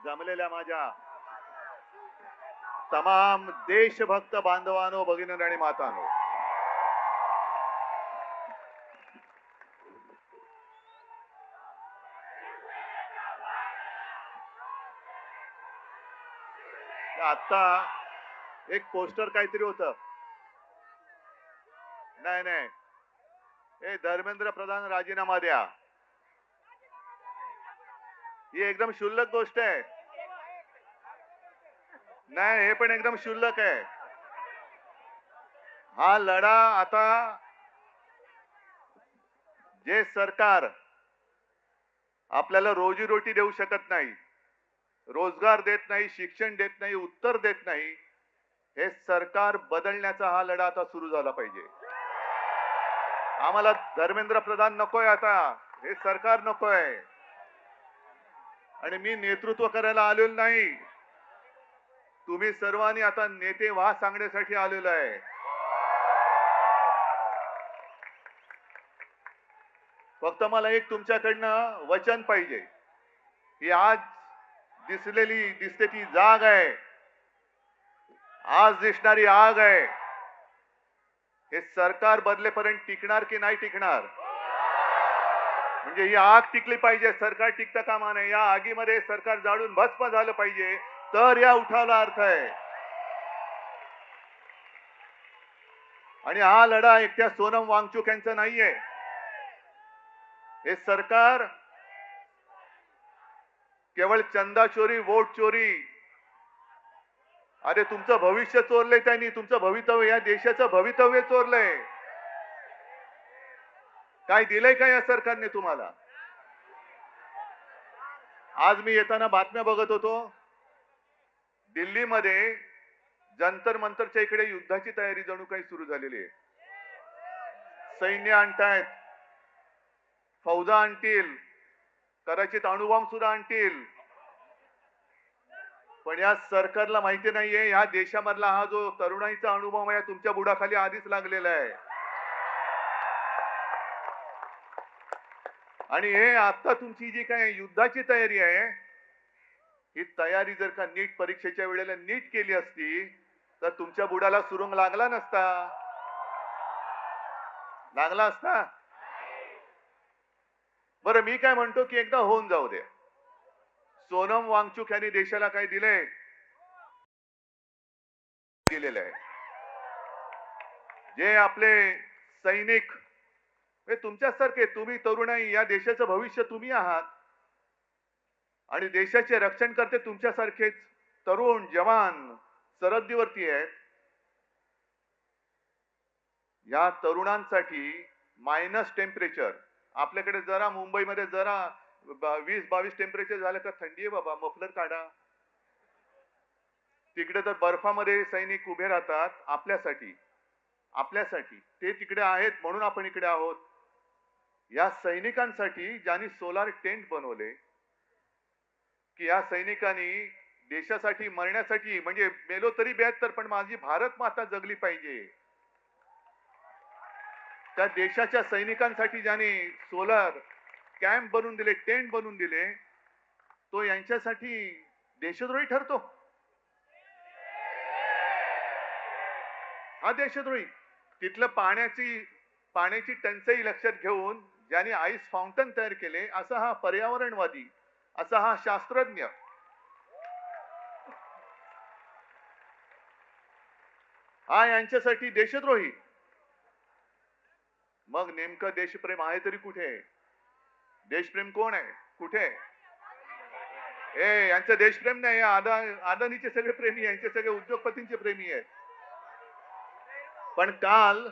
जमलेल्या माझ्या तमाम देशभक्त बांधवांनो, भगिनी आणि मातांनो, आता एक पोस्टर काहीतरी होतं. नाही नाही, हे धर्मेंद्र प्रधान राजीनामा द्या. ही एकदम क्षुल्लक गोष्ट आहे. नाही, हे पण एकदम क्षुल्लक आहे. हा लढा आता जे सरकार आपल्याला रोजीरोटी देऊ शकत नाही, रोजगार देत नाही, शिक्षण देत नाही, उत्तर देत नाही, हे सरकार बदलण्याचा हा लढा आता सुरू झाला पाहिजे. आम्हाला धर्मेंद्र प्रधान नकोय, आता हे सरकार नकोय. आणि मी नेतृत्व करायला आलेलो नाही, तुम्ही सर्वांनी आता नेते व्हा सांगण्यासाठी आलेलो आहे. फक्त मला एक तुमच्याकडनं वचन पाहिजे की आज दिसते ती जाग आहे, आज दिसणारी आग आहे, हे सरकार बदलेपर्यंत टिकणार की नाही टिकणार. म्हणजे ही आग टिकली पाहिजे, सरकार टिकता कामा नये. या आगीमध्ये सरकार जाळून भस्म झालं पाहिजे, तर या उठावाला अर्थ आहे. आणि हा लढा एकट्या सोनम वांगचुक यांचा नाहीये. हे सरकार केवळ चंदा चोरी, वोट चोरी, अरे तुमचं भविष्य चोरलंय त्यांनी, तुमचं भवितव्य, या देशाचं भवितव्य चोरलंय. काय दिलंय का या सरकारने तुम्हाला? आज मी येताना बातम्या बघत होतो, दिल्लीमध्ये जंतर मंतरच्या इकडे युद्धाची तयारी जणू काही सुरू झालेली आहे. सैन्य आणतायत, फौजा आणतील, कदाचित अणुबॉम्ब सुद्धा आणतील. पण या सरकारला माहिती नाहीये, या देशामधला हा जो तरुणाईचा अणुबॉम्ब आहे तुमच्या बुडाखाली आधीच लागलेला आहे. आणि हे आता तुमची जी काय युद्धाची तयारी आहे, ही तयारी जर का नीट परीक्षेच्या वेळेला नीट केली असती तर तुमच्या बुडाला सुरुंग लागला नसता, लागला असता. बरं, मी काय म्हणतो की एकदा होऊन जाऊ दे. सोनम वांगचुक यांनी देशाला काय दिलंय? दिलेलं आहे. जे आपले सैनिक, तुमच्यासारखे, तुम्ही तरुणाई, या देशाचं भविष्य तुम्ही आहात. आणि देशाचे रक्षण करते तुमच्यासारखेच तरुण जवान सरहद्दीवरती आहेत. या तरुणांसाठी मायनस टेम्परेचर, आपल्याकडे जरा मुंबईमध्ये जरा 20-22 टेम्परेचर झालं का थंडी आहे बाबा, मफलर काढा. तिकडे तर बर्फामध्ये सैनिक उभे राहतात आपल्यासाठी. ते तिकडे आहेत म्हणून आपण इकडे आहोत. या सैनिकांसाठी ज्यांनी सोलार टेंट बनवले, की या सैनिकांनी देशासाठी मरण्यासाठी, म्हणजे मेलो तरी 72, पण माझी भारत माता जगली पाहिजे, त्या देशाच्या सैनिकांसाठी ज्यांनी सोलार कॅम्प बनवून दिले, टेंट बनवून दिले, तो यांच्यासाठी देशद्रोही ठरतो. हा देशद्रोही. तिथलं पाण्याची टंचाई लक्षात घेऊन ज्यांनी आईस फाउंटन तयार केले, असा हा पर्यावरणवादी, असा हा शास्त्रज्ञ, हा यांच्यासाठी देशद्रोही. मग नेमकं देशप्रेम आहे तरी कुठे? देशप्रेम कोण आहे? कुठे? यांचं देशप्रेम नाही. अदानीचे सगळे प्रेमी, यांचे सगळे उद्योगपतींचे प्रेमी आहेत. पण काल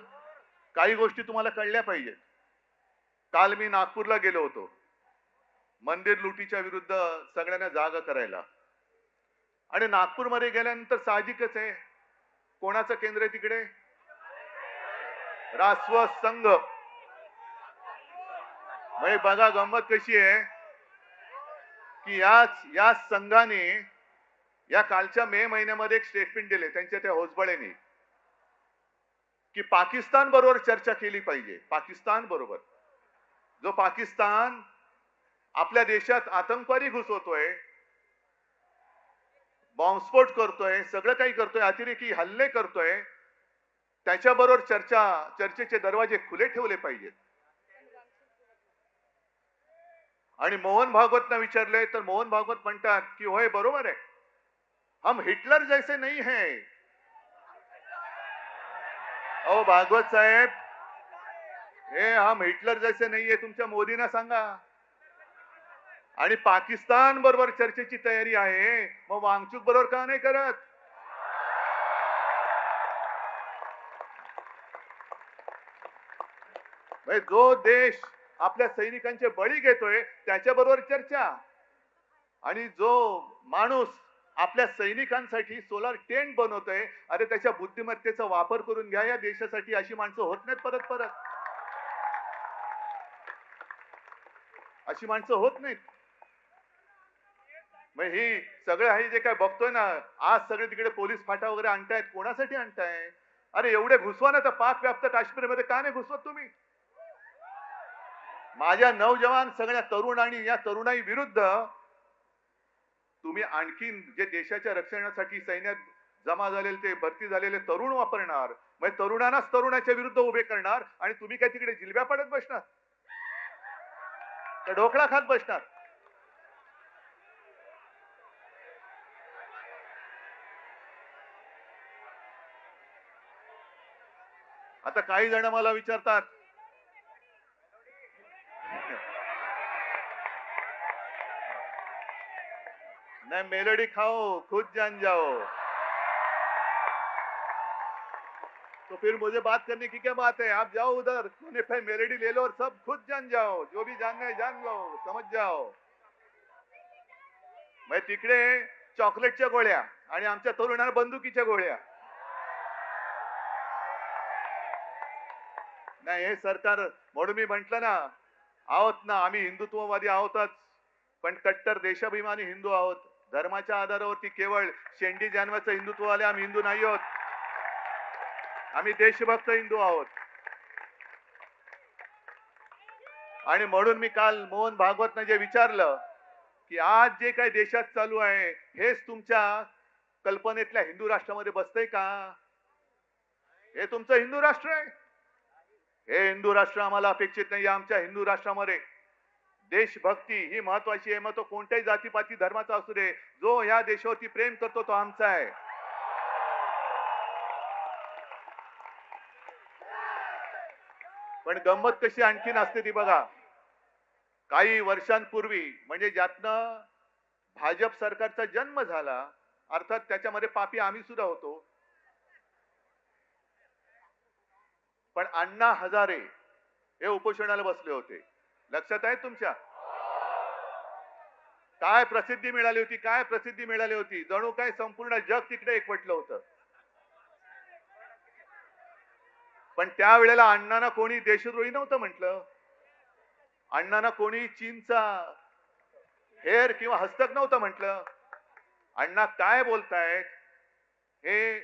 काही गोष्टी तुम्हाला कळल्या पाहिजेत. काल मी नागपूरला गेलो होतो मंदिर लुटीच्या विरुद्ध सगळ्यांना जागा करायला. आणि नागपूरमध्ये गेल्यानंतर साहजिकच आहे, कोणाचं केंद्र आहे तिकडे? रासव संघ. म्हणजे बघा गंमत कशी आहे की या संघाने या कालच्या मे महिन्यामध्ये एक स्टेटमेंट दिले त्यांच्या त्या होसबळेने, की पाकिस्तान बरोबर चर्चा केली पाहिजे. पाकिस्तान बरोबर, जो पाकिस्तान आपल्या देशात आतंकवादी घुसवतोय, बॉम्बस्फोट करतोय, सगळं काही करतोय, अतिरेकी हल्ले करतोय, त्याच्याबरोबर चर्चेचे दरवाजे खुले ठेवले पाहिजेत. आणि मोहन भागवतना विचारले तर मोहन भागवत म्हणतात की होय बरोबर आहे, हम हिटलर जैसे नहीं है. अहो भागवत साहेब, हे हम हिटलर जैसे नाहीये तुमच्या मोदींना सांगा. आणि पाकिस्तान बरोबर चर्चेची तयारी आहे, मग वांगचूक बरोबर का नाही करत? म्हणजे जो देश आपल्या सैनिकांचे बळी घेतोय त्याच्याबरोबर चर्चा, आणि जो माणूस आपल्या सैनिकांसाठी सोलार टेंट बनवतोय, अरे त्याच्या बुद्धिमत्तेचा वापर करून घ्या या देशासाठी. अशी माणसं होत नाहीत परत परत, अशी माणसं होत नाहीत. मग ही सगळं आहे जे काय बघतोय ना, आज सगळे तिकडे पोलीस फाटा वगैरे आणतायत, कोणासाठी आणताय? अरे एवढे घुसवा ना, तर पाक व्याप्त काश्मीरमध्ये का नाही घुसवत तुम्ही? माझ्या नौजवान सगळ्या तरुण आणि या तरुणाई विरुद्ध तुम्ही आणखीन जे देशाच्या रक्षणासाठी सैन्यात जमा झालेले ते भरती झालेले तरुण वापरणार, म्हणजे तरुणांनाच तरुणाच्या विरुद्ध उभे करणार, आणि तुम्ही काय तिकडे जिलब्या पडत बसणार तर ढोकळा खात बसणार? आता काही जण मला विचारतात, नहीं मेलोडी खाओ खुद जान जाओ, तो फिर मुझे बात करने की क्या बात है? आप जाओ उधर कोने पे मेलोडी ले लो और सब खुद जान जाओ, जो भी जानना है जान लो, समझ जाओ. मैं तिकडे चॉकलेटच्या गोळ्या आणि आमच्या तरुणांना बंदुकीच्या गोळ्या. नाही हे सरकार, म्हणून मी म्हंटल ना, आहोत ना आम्ही हिंदुत्ववादी आहोतच, पण कट्टर देशाभिमानी हिंदू आहोत. धर्माच्या आधारावरती केवळ शेंडी जानवाचं हिंदुत्व आले, आम्ही हिंदू नाही आहोत. आम्ही देशभक्त हिंदू आहोत. आणि म्हणून मी काल मोहन भागवतनं जे विचारलं की आज जे काही देशात चालू आहे हेच तुमच्या कल्पनेतल्या हिंदू राष्ट्रामध्ये बसतंय का? हे तुमचं हिंदू राष्ट्र आहे? हे हिंदू राष्ट्र आम्हाला अपेक्षित नाही. आमच्या हिंदू राष्ट्रामध्ये देशभक्ती ही महत्वाची आहे. मग तो कोणत्याही जातीपाती धर्माचा असू दे, जो या देशावरती प्रेम करतो तो आमचा आहे. पण गंमत कशी आणखीन असते ती बघा. काही वर्षांपूर्वी, म्हणजे ज्यातनं भाजप सरकारचा जन्म झाला, अर्थात त्याच्यामध्ये पापी आम्ही सुद्धा होतो, पण अण्णा हजारे हे उपोषणाला बसले होते. लक्षात आहे तुमच्या? काय प्रसिद्धी मिळाली होती, काय प्रसिद्धी मिळाली होती. जणू काय संपूर्ण जग तिकडे एकवटलं होतं. पण त्यावेळेला अण्णांना कोणी देशद्रोही नव्हतं म्हटलं. अण्णांना कोणी चीनचा हेर किंवा हस्तक नव्हतं म्हटलं. अण्णा काय बोलतायत हे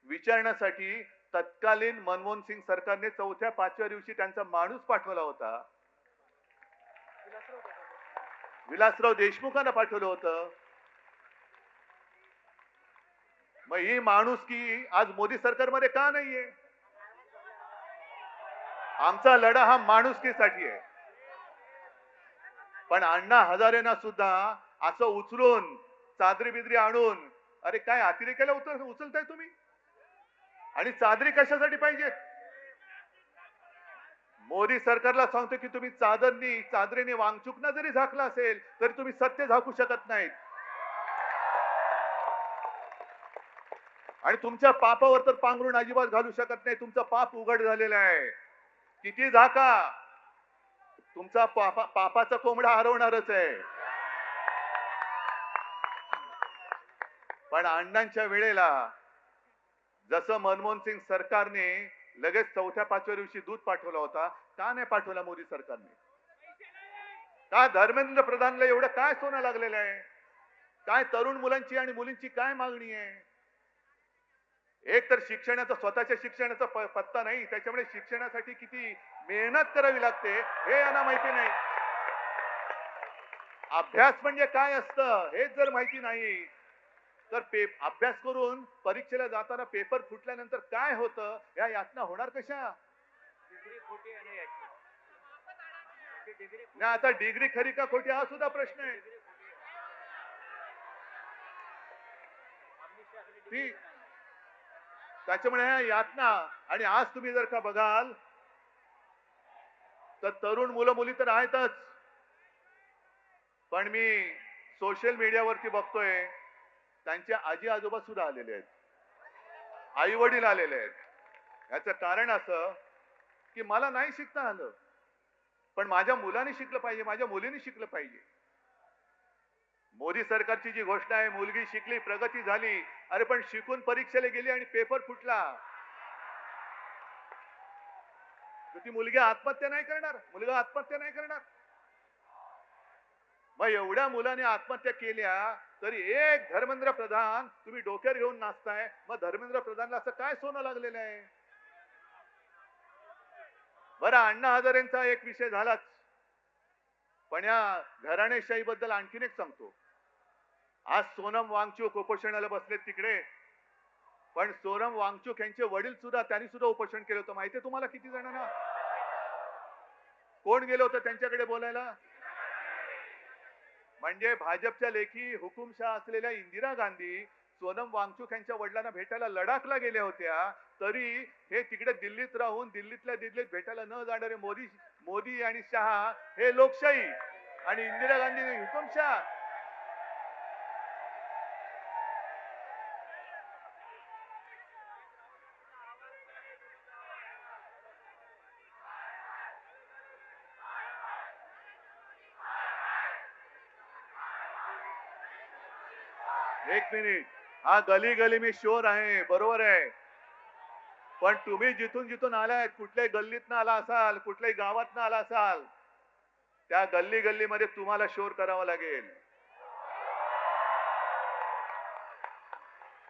विचारण्यासाठी तत्कालीन मनमोहन सिंग सरकारने 4थ्या-5व्या दिवशी त्यांचा माणूस पाठवला होता. विलासराव देशमुखांना पाठवलं होतं. मग ही माणुसकी आज मोदी सरकारमध्ये का नाहीये? आमचा लढा हा माणुसकीसाठी आहे. पण अण्णा हजारेंना सुद्धा असं उचलून चादरी बिदरी आणून, अरे काय अतिरेकाला उचलताय तुम्ही? आणि चादरी कशासाठी पाहिजे? मोदी सरकारला सांगतो की तुम्ही चादरीने वांगचुकना जरी झाकला असेल तरी तुम्ही सत्य झाकू शकत नाहीत. आणि तुमच्या पापावर तर पांघरून अजिबात घालू शकत नाही. तुमचं पाप उघड झालेलं आहे. किती झाका, तुमचा पापाचा कोंबडा हरवणारच आहे. पण अण्णांच्या वेळेला जसं मनमोहन सिंग सरकारने लगेच 4थ्या-5व्या दिवशी दूध पाठवला होता, का नाही पाठवला मोदी सरकारने? का धर्मेंद्र प्रधानला एवढं काय सोनं लागलेलं आहे? काय तरुण मुलांची आणि मुलींची काय मागणी आहे? एक तर शिक्षणाचा, स्वतःच्या शिक्षणाचा पत्ता नाही, त्याच्यामुळे शिक्षणासाठी किती मेहनत करावी लागते हे यांना माहिती नाही. अभ्यास म्हणजे काय असतं हेच जर माहिती नाही तर अभ्यास करून परीक्षेला जाताना पेपर फुटल्यानंतर काय होतं या यातना होणार कशा? नाही, आता डिग्री खरी का खोटी हा सुद्धा प्रश्न आहे. ती त्याच्यामुळे ह्या यातना. आणि आज तुम्ही जर का बघाल तर तरुण मुलं मुली तर आहेतच, पण मी सोशल मीडियावरती बघतोय त्यांचे आजी आजोबा सुद्धा आलेले आहेत, आई वडील आलेले आहेत. याचं कारण असं की मला नाही शिकता आलं, पण माझ्या मुलाने शिकलं पाहिजे, माझ्या मुलीने शिकलं पाहिजे. मोदी सरकारची जी घोषणा आहे, मुलगी शिकली प्रगती झाली, अरे पण शिकून परीक्षेला गेली आणि पेपर फुटला, तर ती मुलगी आत्महत्या नाही करणार, मुलगा आत्महत्या नाही करणार. मग एवढ्या मुलाने आत्महत्या केल्या तरी एक धर्मेंद्र प्रधान तुम्ही डोक्यावर घेऊन नाचताय. मग धर्मेंद्र प्रधानला असं काय सोनं लागलेलं आहे? बरं, अण्णा हजारेंचा एक विषय झालाच, पण या घराणेशाही बद्दल आणखीन एक सांगतो. आज सोनम वांगचूक उपोषणाला बसलेत तिकडे, पण सोनम वांगचूक यांचे वडील सुद्धा, त्यांनी सुद्धा उपोषण केलं होतं. माहितीये तुम्हाला किती जणांना? कोण गेलं होतं त्यांच्याकडे बोलायला? म्हणजे भाजपच्या लेखी हुकुमशाह असलेल्या इंदिरा गांधी सोनम वांगचूक यांच्या वडिलांना भेटायला लडाखला गेल्या होत्या, तरी हे तिकडे दिल्लीत राहून दिल्लीतल्या दिल्लीत भेटायला न जाणारे मोदी आणि शहा हे लोकशाही आणि इंदिरा गांधी हुकुमशाह. एक मिनिट, हा गली गली में शोर आहे, बरोबर आहे, पण तुम्ही जिथून जिथून आलाय, कुठल्याही गल्लीतनं आला असाल, कुठल्याही गावातनं आला असाल, त्या गल्ली गल्लीमध्ये तुम्हाला शोर करावा लागेल,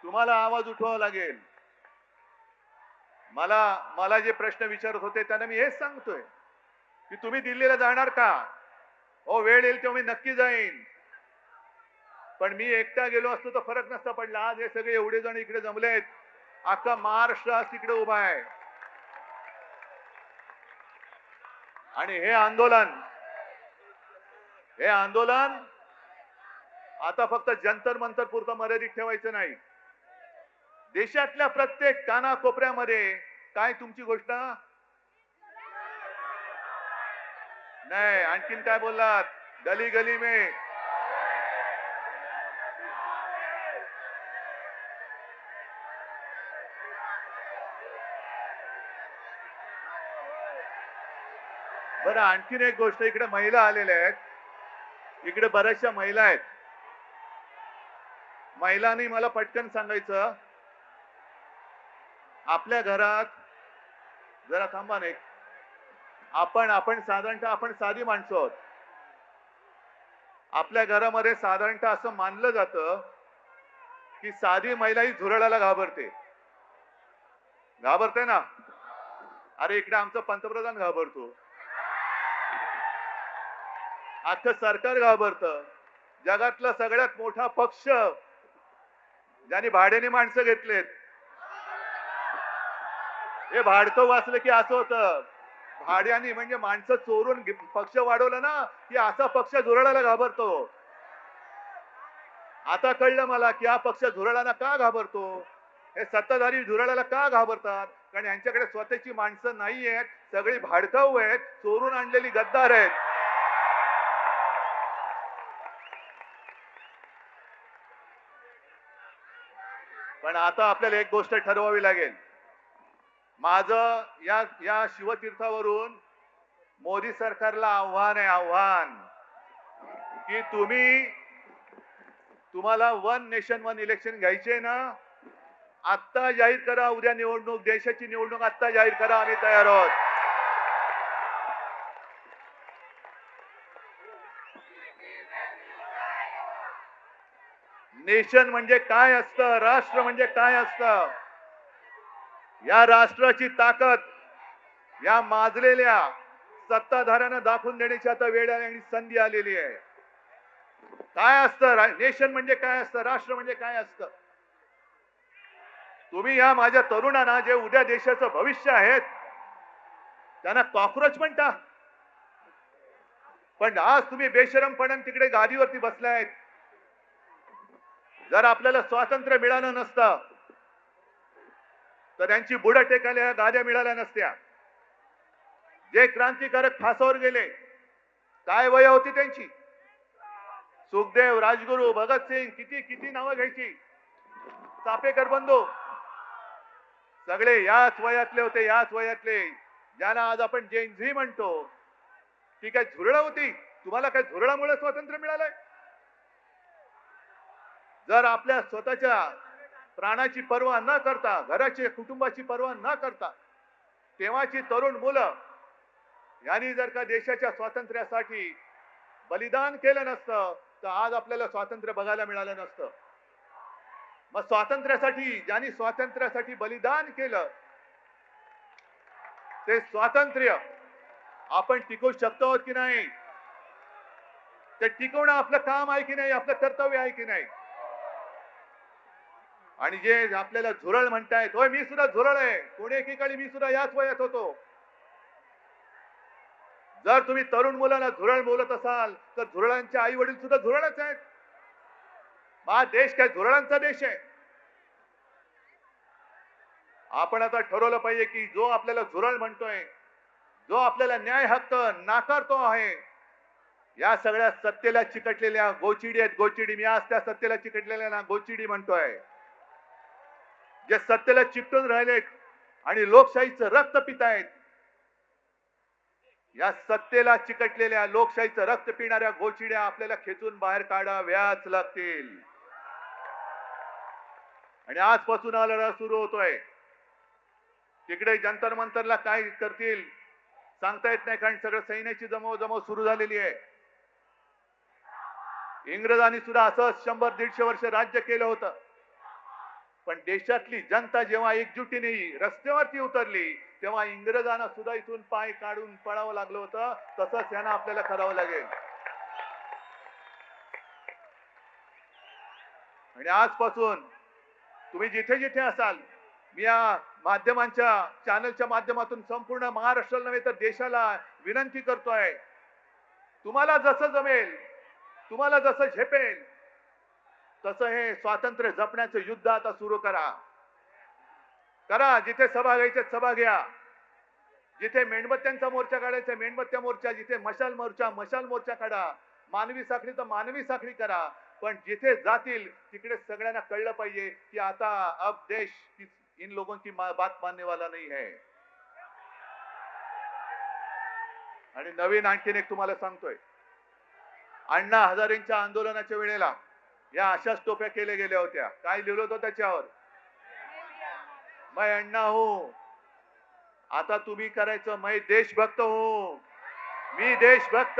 तुम्हाला आवाज उठवावा लागेल. मला जे प्रश्न विचारत होते त्यांना मी हेच सांगतोय की तुम्ही दिल्लीला जाणार का? हो, वेळ येईल तेव्हा मी नक्की जाईन, पण मी एकटा गेलो असतो तर फरक नसता पडला. आज हे सगळे एवढे जण इकडे जमलेत, अख्खा महाराष्ट्र आज तिकडे उभा आहे. आणि हे आंदोलन आता फक्त जंतर मंतर पुरतं मर्यादित ठेवायचं नाही. देशातल्या प्रत्येक कानाकोपऱ्यामध्ये काय तुमची घोषणा? नाही, आणखीन काय बोललात? गली गली में. बरं, आणखीन एक गोष्ट, इकडे महिला आलेल्या आहेत, इकडे बऱ्याचशा महिला आहेत. महिलांनी मला पटकन सांगायचं, आपल्या घरात जरा थांबा नाही, आपण साधारणतः आपण साधी माणसं आहोत. आपल्या घरामध्ये साधारणतः असं मानलं जातं की साधी महिला ही झुरळाला घाबरते ना. अरे इकडे आमचं पंतप्रधान घाबरतो, अख्खं सरकार घाबरतं. जगातला सगळ्यात मोठा पक्ष ज्यांनी भाड्याने माणसं घेतलेत, हे भाडकं वाचलं की असं होतं, भाड्याने म्हणजे माणसं चोरून पक्ष वाढवलं ना की असा पक्ष झुरळाला घाबरतो. आता कळलं मला की हा पक्ष झुरळाला का घाबरतो. हे सत्ताधारी झुरळाला का घाबरतात? कारण यांच्याकडे स्वतःची माणसं नाही आहेत, सगळी भाडकाऊ आहेत, चोरून आणलेली गद्दार आहेत. पण आता आपल्याला एक गोष्ट ठरवावी लागेल. माझं या शिवतीर्थावरून मोदी सरकारला आव्हान आहे, आव्हान की तुम्हाला वन नेशन वन इलेक्शन घ्यायचे ना, आत्ता जाहीर करा. उद्या निवडणूक, देशाची निवडणूक आत्ता जाहीर करा, आम्ही तयार आहोत. नेशन म्हणजे काय असतं, राष्ट्र म्हणजे काय असतं, या राष्ट्राची ताकद या माजलेल्या सत्ताधाऱ्यांना दाखवून देण्याची आता वेळ आणि संधी आलेली आहे. काय असतं नेशन म्हणजे काय असतं, राष्ट्र म्हणजे काय असतं? तुम्ही या माझ्या तरुणांना जे उद्या देशाचं भविष्य आहेत त्यांना कॉक्रोच म्हणता, पण आज तुम्ही बेशरमपणाने तिकडे गादीवरती बसलायत. जर आपल्याला स्वातंत्र्य मिळालं नसतं तर त्यांची बुडं टेकायला गाद्या मिळाल्या नसत्या. जे क्रांतिकारक फासावर गेले, काय वय होती त्यांची? सुखदेव, राजगुरू, भगतसिंग, किती किती नावं घ्यायची. चापेकर बंधू सगळे याच वयातले होते, याच वयातले. ज्यांना आज आपण जेन-झी म्हणतो, ती काय झुरळ होती? तुम्हाला काय झुरळामुळे स्वातंत्र्य मिळालंय? जर आपल्या स्वतःच्या प्राणाची पर्वा न करता, घराची कुटुंबाची पर्वा न करता तेव्हाची तरुण मुलं यांनी जर का देशाच्या स्वातंत्र्यासाठी बलिदान केलं नसतं तर आज आपल्याला स्वातंत्र्य बघायला मिळालं नसतं. मग स्वातंत्र्यासाठी ज्यांनी स्वातंत्र्यासाठी बलिदान केलं ते स्वातंत्र्य आपण टिकवू शकतो की नाही? ते टिकवणं आपलं काम आहे की नाही, आपलं कर्तव्य आहे की नाही? आणि जे आपल्याला झुरळ म्हणतायत, होय मी सुद्धा झुरळ आहे, कोणी एकीकडे मी सुद्धा याच वयात होतो. जर तुम्ही तरुण मुलांना झुरळ बोलत असाल तर झुरळांचे आई वडील सुद्धा झुरळच आहेत. हा देश काय झुरळांचा देश आहे? आपण आता ठरवलं पाहिजे की जो आपल्याला झुरळ म्हणतोय, जो आपल्याला न्याय हक्क नाकारतो आहे, या सगळ्या सत्तेला चिकटलेल्या गोचिडी आहेत. गोचिडी, मी आज त्या सत्तेला चिकटलेल्या ना गोचिडी म्हणतोय. जे सत्तेला चिकटून राहिलेत आणि लोकशाहीचं रक्त पितायत, या सत्तेला चिकटलेल्या लोकशाहीचं रक्त पिणाऱ्या गोचिड्या आपल्याला खेचून बाहेर काढाव्याच लागतील. आणि आजपासून हा लढा सुरू होतोय. तिकडे जंतर मंतरला काय करतील सांगता येत नाही, कारण सगळं सैन्याची जमव सुरू झालेली आहे. इंग्रजांनी सुद्धा असंच 100-150 वर्ष राज्य केलं होतं, पण देशातली जनता जेव्हा एकजुटीने रस्त्यावरती उतरली तेव्हा इंग्रजांना सुद्धा इथून पाय काढून पळावं लागलं होतं. तसंच यांना आपल्याला करावं लागेल. आणि आजपासून तुम्ही जिथे जिथे असाल, मी या माध्यमांच्या चॅनलच्या माध्यमातून संपूर्ण महाराष्ट्राला नव्हे तर देशाला विनंती करतोय, तुम्हाला जसं जमेल, तुम्हाला जसं झेपेल तसं हे स्वातंत्र्य जपण्याचं युद्ध आता सुरू करा. जिथे सभा घ्यायच्या सभा घ्या, जिथे मेणबत्त्यांचा मोर्चा काढायचा मेणबत्त्या मोर्चा, जिथे मशाल मोर्चा काढा, मानवी साखळी तर मानवी साखळी करा. पण जिथे जातील तिकडे सगळ्यांना कळलं पाहिजे की आता अब देश इन लोगों की बात मानने वाला नहीं है. आणि नवीन आणखीन एक तुम्हाला सांगतोय, अण्णा हजारेंच्या आंदोलनाच्या वेळेला या अशाच टोप्या केल्या गेल्या होत्या. काय लिहिलं होतं त्याच्यावर? मैं अण्णा हूं. आता तुम्ही करायचं, मैं देशभक्त हूं. मी देशभक्त,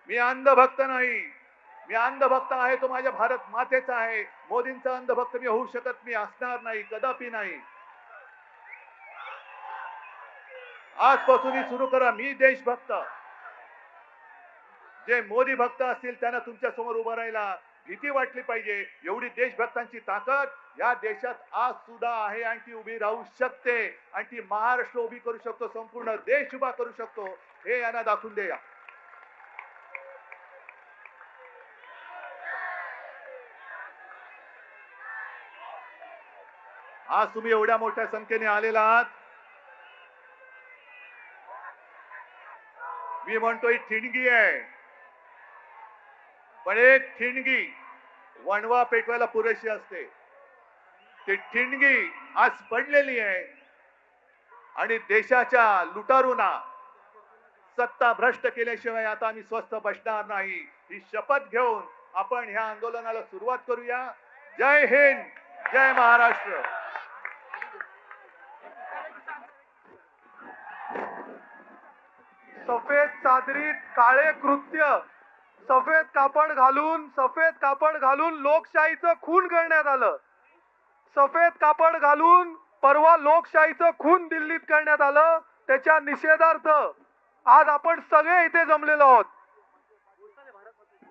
मी अंधभक्त नाही. मी अंधभक्त आहे तो माझ्या भारत मातेचा आहे. मोदींचा अंधभक्त मी होऊ शकत, मी असणार नाही, कदापि नाही. आजपासून सुरू करा, मी देशभक्त. जे मोदी भक्त असतील त्यांना तुमच्या समोर उभं राहायला भीती वाटली पाहिजे. एवढी देशभक्तांची ताकद या देशात आज सुद्धा आहे आणि ती उभी राहू शकते आणि ती महाराष्ट्र उभी करू शकतो, संपूर्ण देश उभा करू शकतो, हे यांना दाखवून द्या. आज तुम्ही एवढ्या मोठ्या संख्येने आलेला आहात. मी म्हणतो ही ठिणगी आहे, पण एक ठिणगी वणवा पेटवायला पुरेशी असते. ती ठिणगी आज पडलेली आहे आणि देशाच्या लुटारूंना सत्ता भ्रष्ट केल्याशिवाय आता आम्ही स्वस्थ बसणार नाही. ही शपथ घेऊन आपण ह्या आंदोलनाला सुरुवात करूया. जय हिंद, जय महाराष्ट्र. सफेद चादरीत काळे कृत्य, सफेद कापड घालून लोकशाहीचं खून करण्यात आलं. सफेद कापड घालून परवा लोकशाहीचं खून दिल्लीत करण्यात आलं. त्याच्या निषेधार्थ आज आपण सगळे इथे जमलेलो आहोत.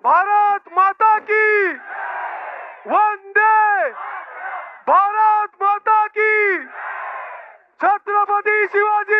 भारत माता की वंदे भारत माता की छत्रपती शिवाजी